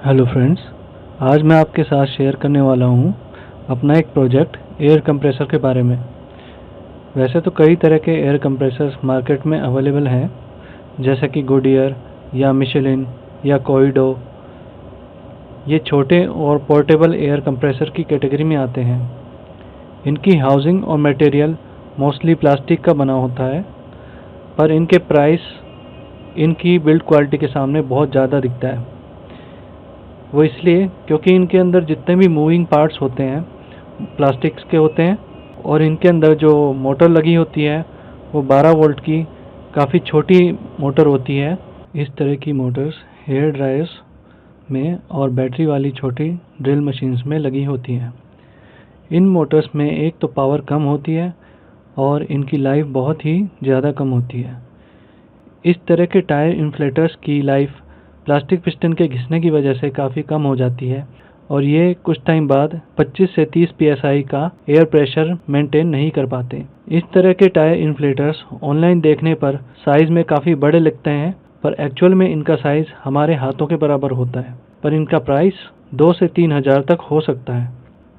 Hello friends, आज मैं आपके साथ शेयर करने वाला हूँ अपना एक प्रोजेक्ट एयर कंप्रेसर के बारे में। वैसे तो कई तरह के एयर कंप्रेसर्स मार्केट में अवेलेबल हैं, जैसे कि गुडियर या मिशेलिन या कोइडो। ये छोटे और पोर्टेबल एयर कंप्रेसर की कैटेगरी में आते हैं। इनकी हाउसिंग और मटेरियल मोस्टली प्लास्टिक का बना होता है, पर इनके प्राइस इनकी बिल्ड क्वालिटी के सामने बहुत ज़्यादा दिखता है। वो इसलिए क्योंकि इनके अंदर जितने भी मूविंग पार्ट्स होते हैं प्लास्टिक्स के होते हैं, और इनके अंदर जो मोटर लगी होती है वो 12 वोल्ट की काफ़ी छोटी मोटर होती है। इस तरह की मोटर्स हेयर ड्रायर्स में और बैटरी वाली छोटी ड्रिल मशीन्स में लगी होती हैं। इन मोटर्स में एक तो पावर कम होती है और इनकी लाइफ बहुत ही ज़्यादा कम होती है। इस तरह के टायर इन्फ्लेटर्स की लाइफ प्लास्टिक पिस्टन के घिसने की वजह से काफ़ी कम हो जाती है, और ये कुछ टाइम बाद 25 से 30 psi का एयर प्रेशर मेंटेन नहीं कर पाते। इस तरह के टायर इन्फ्लेटर्स ऑनलाइन देखने पर साइज़ में काफ़ी बड़े लगते हैं, पर एक्चुअल में इनका साइज़ हमारे हाथों के बराबर होता है। पर इनका प्राइस 2 से 3 हज़ार तक हो सकता है।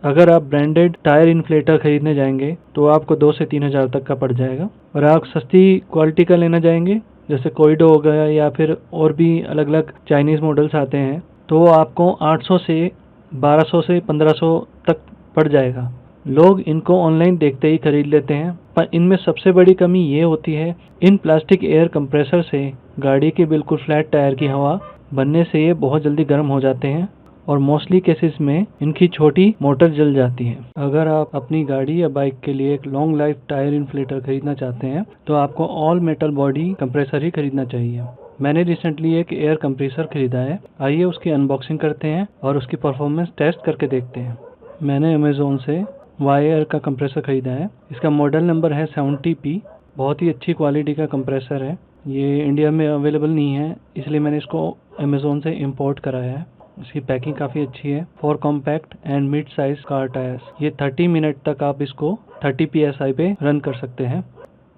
अगर आप ब्रांडेड टायर इन्फ्लेटर खरीदने जाएंगे तो आपको 2 से 3 हज़ार तक का पड़ जाएगा, और आप सस्ती क्वालिटी का लेना जाएंगे जैसे कोइडो हो गया या फिर और भी अलग अलग चाइनीज़ मॉडल्स आते हैं, तो वो आपको 800 से 1200 से 1500 तक पड़ जाएगा। लोग इनको ऑनलाइन देखते ही खरीद लेते हैं, पर इनमें सबसे बड़ी कमी ये होती है, इन प्लास्टिक एयर कंप्रेसर से गाड़ी के बिल्कुल फ्लैट टायर की हवा बनने से ये बहुत जल्दी गर्म हो जाते हैं, और मोस्टली केसेस में इनकी छोटी मोटर जल जाती है। अगर आप अपनी गाड़ी या बाइक के लिए एक लॉन्ग लाइफ टायर इन्फ्लेटर खरीदना चाहते हैं तो आपको ऑल मेटल बॉडी कंप्रेसर ही खरीदना चाहिए। मैंने रिसेंटली एक एयर कंप्रेसर खरीदा है। आइए उसकी अनबॉक्सिंग करते हैं और उसकी परफॉर्मेंस टेस्ट करके देखते हैं। मैंने अमेज़ोन से वाई एयर का कंप्रेसर खरीदा है। इसका मॉडल नंबर है 70P। बहुत ही अच्छी क्वालिटी का कंप्रेसर है। ये इंडिया में अवेलेबल नहीं है, इसलिए मैंने इसको अमेज़ोन से इंपोर्ट कराया है। इसकी पैकिंग काफ़ी अच्छी है। For compact and mid size car tyres. ये 30 मिनट तक आप इसको 30 psi पे रन कर सकते हैं।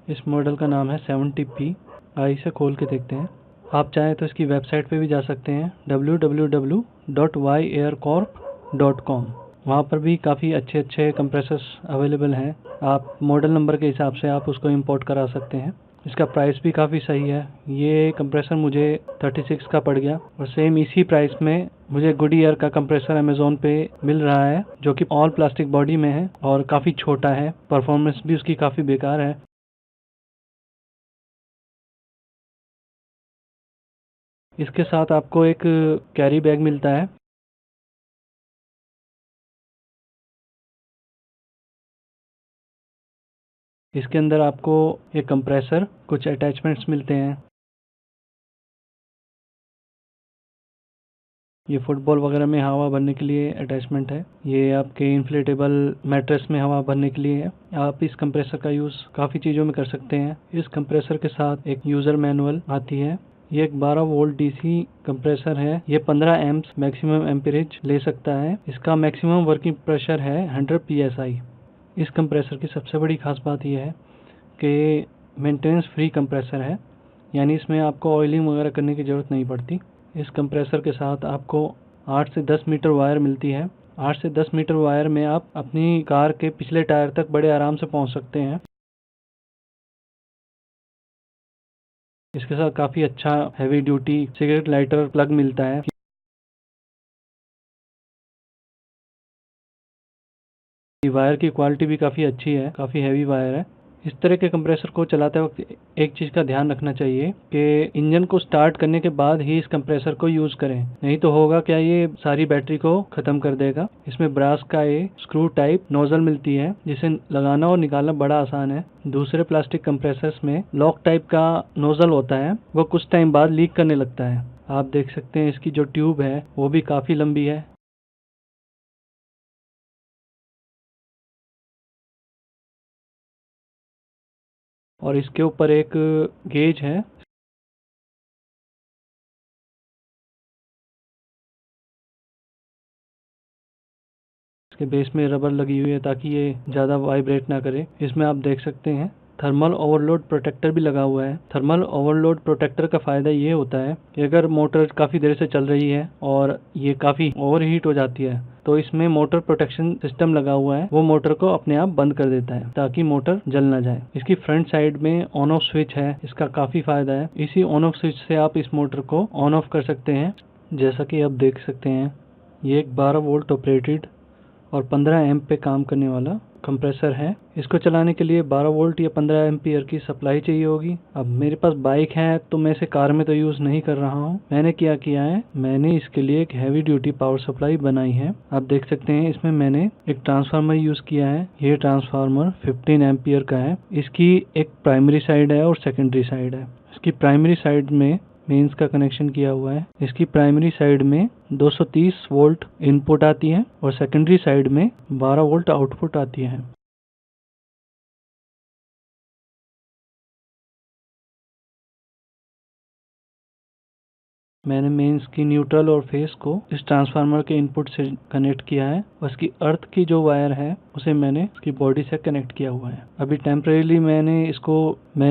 इस मॉडल का नाम है 70P। आइए इसे खोल के देखते हैं। आप चाहें तो इसकी वेबसाइट पे भी जा सकते हैं, www.wyearcorp.com। वहाँ पर भी काफ़ी अच्छे अच्छे कंप्रेसर्स अवेलेबल हैं। आप मॉडल नंबर के हिसाब से आप उसको इंपोर्ट करा सकते हैं। इसका प्राइस भी काफ़ी सही है। ये कंप्रेसर मुझे 36 का पड़ गया, और सेम इसी प्राइस में मुझे गुडियर का कंप्रेसर अमेज़ोन पे मिल रहा है, जो कि ऑल प्लास्टिक बॉडी में है और काफ़ी छोटा है। परफॉर्मेंस भी उसकी काफ़ी बेकार है। इसके साथ आपको एक कैरी बैग मिलता है। इसके अंदर आपको एक कंप्रेसर, कुछ अटैचमेंट्स मिलते हैं। ये फुटबॉल वगैरह में हवा भरने के लिए अटैचमेंट है। ये आपके इन्फ्लेटेबल मैट्रेस में हवा भरने के लिए है। आप इस कंप्रेसर का यूज़ काफ़ी चीज़ों में कर सकते हैं। इस कंप्रेसर के साथ एक यूज़र मैनुअल आती है। ये एक 12 वोल्ट डीसी कंप्रेसर है। ये 15 एम्प्स मैक्सिमम एम्परेज ले सकता है। इसका मैक्सिमम वर्किंग प्रेशर है 100 psi। इस कंप्रेसर की सबसे बड़ी खास बात यह है कि मेंटेनेंस फ्री कंप्रेसर है, यानी इसमें आपको ऑयलिंग वगैरह करने की ज़रूरत नहीं पड़ती। इस कंप्रेसर के साथ आपको 8 से 10 मीटर वायर मिलती है। 8 से 10 मीटर वायर में आप अपनी कार के पिछले टायर तक बड़े आराम से पहुंच सकते हैं। इसके साथ काफ़ी अच्छा heavy duty cigarette lighter plug मिलता है। वायर की क्वालिटी भी काफ़ी अच्छी है, काफ़ी हैवी वायर है। इस तरह के कंप्रेसर को चलाते वक्त एक चीज़ का ध्यान रखना चाहिए कि इंजन को स्टार्ट करने के बाद ही इस कंप्रेसर को यूज़ करें, नहीं तो होगा क्या, ये सारी बैटरी को ख़त्म कर देगा। इसमें ब्रास का ये स्क्रू टाइप नोजल मिलती है, जिसे लगाना और निकालना बड़ा आसान है। दूसरे प्लास्टिक कंप्रेसर्स में लॉक टाइप का नोजल होता है, वो कुछ टाइम बाद लीक करने लगता है। आप देख सकते हैं इसकी जो ट्यूब है वो भी काफ़ी लंबी है। और इसके ऊपर एक गेज है। इसके बेस में रबर लगी हुई है ताकि ये ज़्यादा वाइब्रेट ना करे। इसमें आप देख सकते हैं थर्मल ओवरलोड प्रोटेक्टर भी लगा हुआ है। थर्मल ओवरलोड प्रोटेक्टर का फ़ायदा ये होता है कि अगर मोटर काफ़ी देर से चल रही है और ये काफ़ी ओवरहीट हो जाती है तो इसमें मोटर प्रोटेक्शन सिस्टम लगा हुआ है, वो मोटर को अपने आप बंद कर देता है ताकि मोटर जल ना जाए। इसकी फ्रंट साइड में ऑन ऑफ स्विच है, इसका काफ़ी फ़ायदा है। इसी ऑन ऑफ स्विच से आप इस मोटर को ऑन ऑफ कर सकते हैं। जैसा कि आप देख सकते हैं, ये एक 12 वोल्ट ऑपरेटेड और 15 एम्प पे काम करने वाला कंप्रेसर है। इसको चलाने के लिए 12 वोल्ट या 15 एम्पियर की सप्लाई चाहिए होगी। अब मेरे पास बाइक है तो मैं इसे कार में तो यूज़ नहीं कर रहा हूँ। मैंने क्या किया है, मैंने इसके लिए एक हैवी ड्यूटी पावर सप्लाई बनाई है। आप देख सकते हैं इसमें मैंने एक ट्रांसफार्मर यूज़ किया है। ये ट्रांसफार्मर 15 एम्पियर का है। इसकी एक प्राइमरी साइड है और सेकेंडरी साइड है। इसकी प्राइमरी साइड में मेंस का कनेक्शन किया हुआ है। इसकी प्राइमरी साइड में 230 वोल्ट इनपुट आती है और सेकेंडरी साइड में 12 वोल्ट आउटपुट आती है। मैंने मेंस की न्यूट्रल और फेस को इस ट्रांसफार्मर के इनपुट से कनेक्ट किया है और इसकी अर्थ की जो वायर है उसे मैंने इसकी बॉडी से कनेक्ट किया हुआ है। अभी टेम्परेली मैंने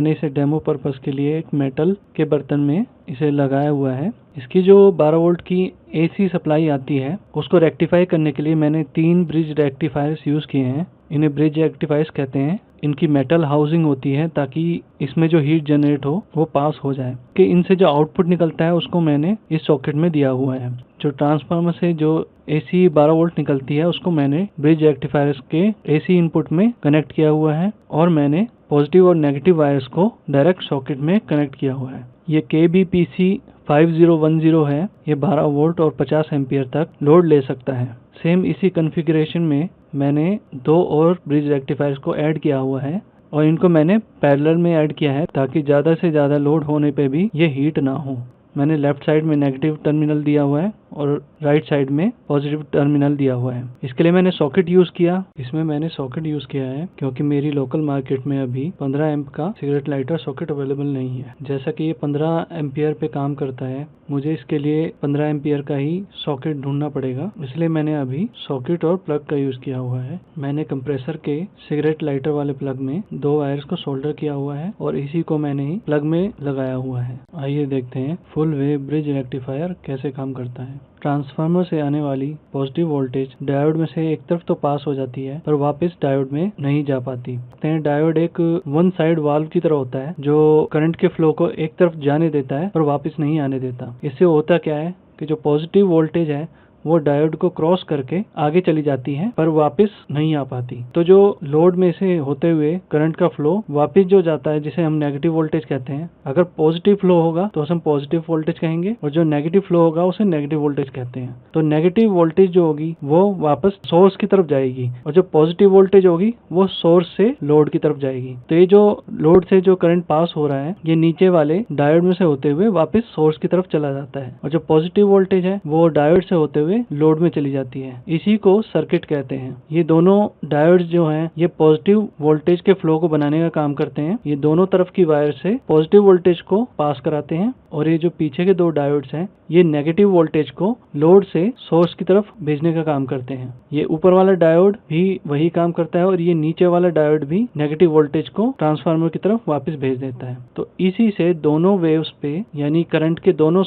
इसे डेमो पर्पस के लिए एक मेटल के बर्तन में इसे लगाया हुआ है। इसकी जो 12 वोल्ट की एसी सप्लाई आती है उसको रेक्टिफाई करने के लिए मैंने 3 ब्रिज रेक्टिफायर्स यूज़ किए हैं। इन्हें ब्रिज रेक्टिफायर्स कहते हैं। इनकी मेटल हाउसिंग होती है ताकि इसमें जो हीट जनरेट हो वो पास हो जाए कि इनसे जो आउटपुट निकलता है उसको मैंने इस सॉकेट में दिया हुआ है। जो ट्रांसफार्मर से जो एसी 12 वोल्ट निकलती है उसको मैंने ब्रिज रेक्टिफायर्स के एसी इनपुट में कनेक्ट किया हुआ है और मैंने पॉजिटिव और नेगेटिव वायर्स को डायरेक्ट सॉकेट में कनेक्ट किया हुआ है। ये KBPC 5010 है। ये 12 वोल्ट और 50 एम्पियर तक लोड ले सकता है। सेम इसी कॉन्फ़िगरेशन में मैंने 2 और ब्रिज रेक्टिफायर्स को ऐड किया हुआ है और इनको मैंने पैरेलल में ऐड किया है ताकि ज़्यादा से ज़्यादा लोड होने पे भी ये हीट ना हो। मैंने लेफ्ट साइड में नेगेटिव टर्मिनल दिया हुआ है और राइट साइड में पॉजिटिव टर्मिनल दिया हुआ है। इसके लिए मैंने सॉकेट यूज़ किया। इसमें मैंने सॉकेट यूज़ किया है क्योंकि मेरी लोकल मार्केट में अभी 15 एम्प का सिगरेट लाइटर सॉकेट अवेलेबल नहीं है। जैसा कि ये 15 एम्पियर पे काम करता है, मुझे इसके लिए 15 एम्पियर का ही सॉकेट ढूंढना पड़ेगा, इसलिए मैंने अभी सॉकेट और प्लग का यूज़ किया हुआ है। मैंने कंप्रेसर के सिगरेट लाइटर वाले प्लग में 2 वायर्स को सोल्डर किया हुआ है और इसी को मैंने ही प्लग में लगाया हुआ है। आइए देखते हैं फुल वेव ब्रिज रेक्टिफायर कैसे काम करता है। ट्रांसफार्मर से आने वाली पॉजिटिव वोल्टेज डायोड में से एक तरफ तो पास हो जाती है पर वापस डायोड में नहीं जा पाती। डायोड एक वन साइड वाल्व की तरह होता है जो करंट के फ्लो को एक तरफ जाने देता है पर वापस नहीं आने देता। इससे होता क्या है कि जो पॉजिटिव वोल्टेज है वो डायोड को क्रॉस करके आगे चली जाती है पर वापस नहीं आ पाती। तो जो लोड में से होते हुए करंट का फ्लो वापस जो जाता है जिसे हम नेगेटिव वोल्टेज कहते हैं, अगर पॉजिटिव फ्लो होगा तो हम पॉजिटिव वोल्टेज कहेंगे और जो नेगेटिव फ्लो होगा उसे नेगेटिव वोल्टेज कहते हैं। तो नेगेटिव वोल्टेज जो होगी वो वापस सोर्स की तरफ जाएगी और जो पॉजिटिव वोल्टेज होगी वो सोर्स से लोड की तरफ जाएगी। तो ये जो लोड से जो करंट पास हो रहा है ये नीचे वाले डायोड में से होते हुए वापस सोर्स की तरफ चला जाता है और जो पॉजिटिव वोल्टेज है वो डायोड से होते हुए लोड में चली जाती है। इसी को सर्किट कहते हैं। ये दोनों डायोड्स जो हैं ये पॉजिटिव वोल्टेज के फ्लो को बनाने का काम करते हैं। ये दोनों तरफ की वायर से पॉजिटिव वोल्टेज को पास कराते हैं और ये जो पीछे के 2 डायोड्स हैं ये नेगेटिव वोल्टेज को लोड से सोर्स की तरफ भेजने का काम करते हैं। ये ऊपर वाला डायोड भी वही काम करता है और ये नीचे वाला डायोड भी नेगेटिव वोल्टेज को ट्रांसफार्मर की तरफ वापस भेज देता है। तो इसी से दोनों वेव्स पे यानी करंट के दोनों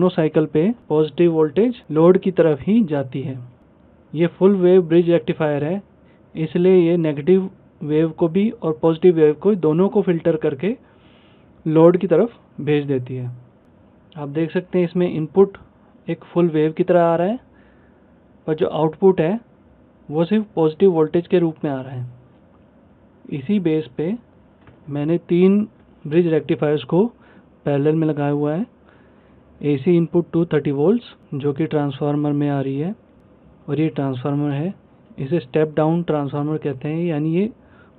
साइकिल पे पॉजिटिव वोल्टेज लोड की तरफ ही जाती है। ये फुल वेव ब्रिज रेक्टिफायर है, इसलिए ये नेगेटिव वेव को भी और पॉजिटिव वेव को दोनों को फिल्टर करके लोड की तरफ भेज देती है। आप देख सकते हैं इसमें इनपुट एक फुल वेव की तरह आ रहा है पर जो आउटपुट है वो सिर्फ पॉजिटिव वोल्टेज के रूप में आ रहा है। इसी बेस पे मैंने 3 ब्रिज रेक्टिफायर्स को पैरेलल में लगाया हुआ है। एसी इनपुट 230 वोल्ट्स जो कि ट्रांसफार्मर में आ रही है और ये ट्रांसफार्मर है। इसे स्टेप डाउन ट्रांसफार्मर कहते हैं, यानी ये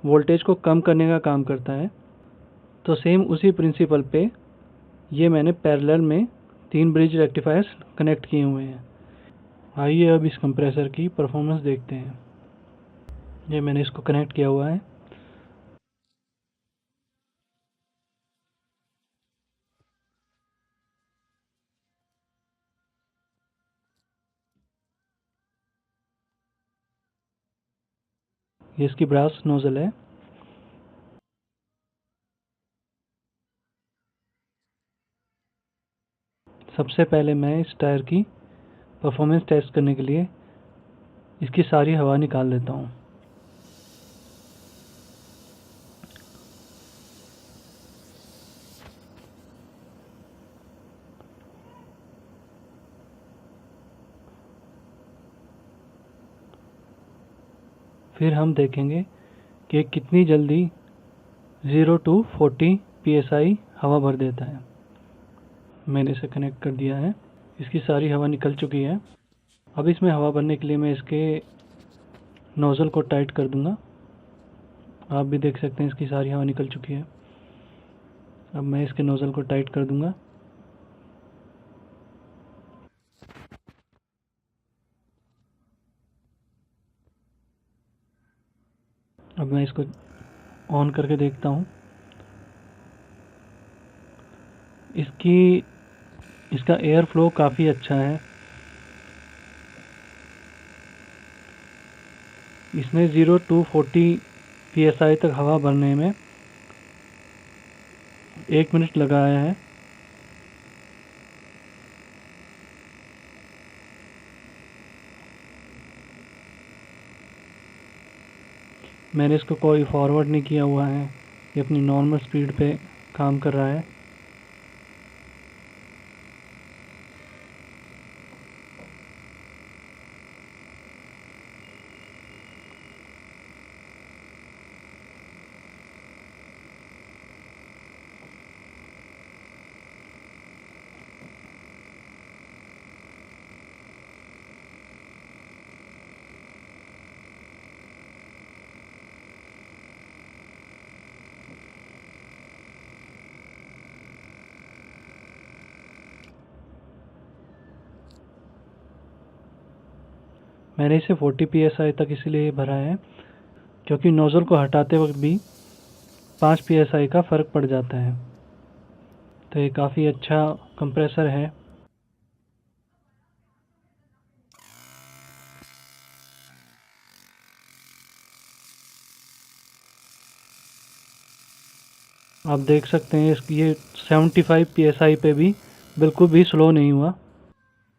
वोल्टेज को कम करने का काम करता है। तो सेम उसी प्रिंसिपल पे ये मैंने पैरेलल में 3 ब्रिज रेक्टिफायर्स कनेक्ट किए हुए हैं। आइए अब इस कंप्रेसर की परफॉर्मेंस देखते हैं। ये मैंने इसको कनेक्ट किया हुआ है। ये इसकी ब्रास नोजल है। सबसे पहले मैं इस टायर की परफॉर्मेंस टेस्ट करने के लिए इसकी सारी हवा निकाल लेता हूँ। फिर हम देखेंगे कि कितनी जल्दी 0 to 40 psi हवा भर देता है। मैंने इसे कनेक्ट कर दिया है। इसकी सारी हवा निकल चुकी है। अब इसमें हवा भरने के लिए मैं इसके नोज़ल को टाइट कर दूंगा। आप भी देख सकते हैं इसकी सारी हवा निकल चुकी है। अब मैं इसके नोज़ल को टाइट कर दूंगा। अब मैं इसको ऑन करके देखता हूँ। इसका एयर फ्लो काफ़ी अच्छा है। इसने 0 to 40 psi तक हवा भरने में 1 मिनट लगाया है। मैंने इसको कोई फॉरवर्ड नहीं किया हुआ है, ये अपनी नॉर्मल स्पीड पे काम कर रहा है। मैंने इसे 40 psi तक इसलिए भरा है क्योंकि नोज़ल को हटाते वक्त भी 5 psi का फ़र्क पड़ जाता है। तो ये काफ़ी अच्छा कंप्रेसर है। आप देख सकते हैं ये 75 psi पे भी बिल्कुल भी स्लो नहीं हुआ।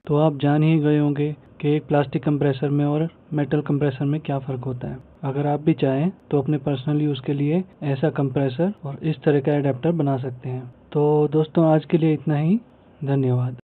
तो आप जान ही गए होंगे कि एक प्लास्टिक कंप्रेसर में और मेटल कंप्रेसर में क्या फ़र्क होता है। अगर आप भी चाहें तो अपने पर्सनल यूज़ के लिए ऐसा कंप्रेसर और इस तरह का एडेप्टर बना सकते हैं। तो दोस्तों आज के लिए इतना ही। धन्यवाद।